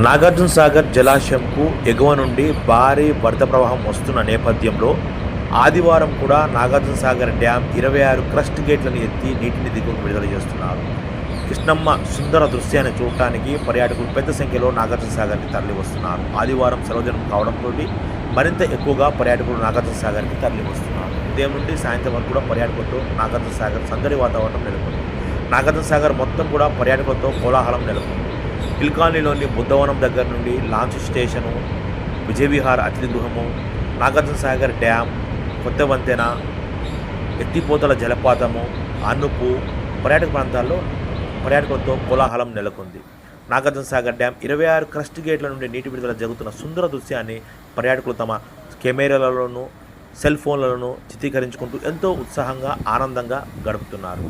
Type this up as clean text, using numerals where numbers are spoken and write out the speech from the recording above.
నాగార్జున సాగర్ జలాశయంకు ఎగువ నుండి భారీ వరద ప్రవాహం వస్తున్న నేపథ్యంలో ఆదివారం కూడా నాగార్జున సాగర్ డ్యాం 26 క్రస్ట్ గేట్లను ఎత్తి నీటిని దిగువకు విడుదల చేస్తున్నారు. కృష్ణమ్మ సుందర దృశ్యాన్ని చూడటానికి పర్యాటకులు పెద్ద సంఖ్యలో నాగార్జున సాగర్కి తరలి వస్తున్నారు. ఆదివారం సెలవుదినం కావడంతో మరింత ఎక్కువగా పర్యాటకులు నాగార్జున సాగర్కి తరలి వస్తున్నారు. ఉదయం నుండి సాయంత్రం వరకు కూడా పర్యాటకులతో నాగార్జున సాగర్ సందడి వాతావరణం నెలకొంది. నాగార్జున సాగర్ మొత్తం కూడా పర్యాటకులతో కోలాహలం నెలకొంది. హిల్ కాలనీలోని బుద్ధవనం దగ్గర నుండి లాంచ్ స్టేషను, విజయవిహార్ అతిథి గృహము, నాగార్జున సాగర్ డ్యామ్, కొత్త వంతెన, ఎత్తిపోతల జలపాతము, అనుపు పర్యాటక ప్రాంతాల్లో పర్యాటకులతో కోలాహలం నెలకొంది. నాగార్జున సాగర్ డ్యామ్ 26 క్రస్ట్ గేట్ల నుండి నీటి విడుదల జరుగుతున్న సుందర దృశ్యాన్ని పర్యాటకులు తమ కెమెరాలలోనూ సెల్ ఫోన్లలోనూ చిత్రీకరించుకుంటూ ఎంతో ఉత్సాహంగా ఆనందంగా గడుపుతున్నారు.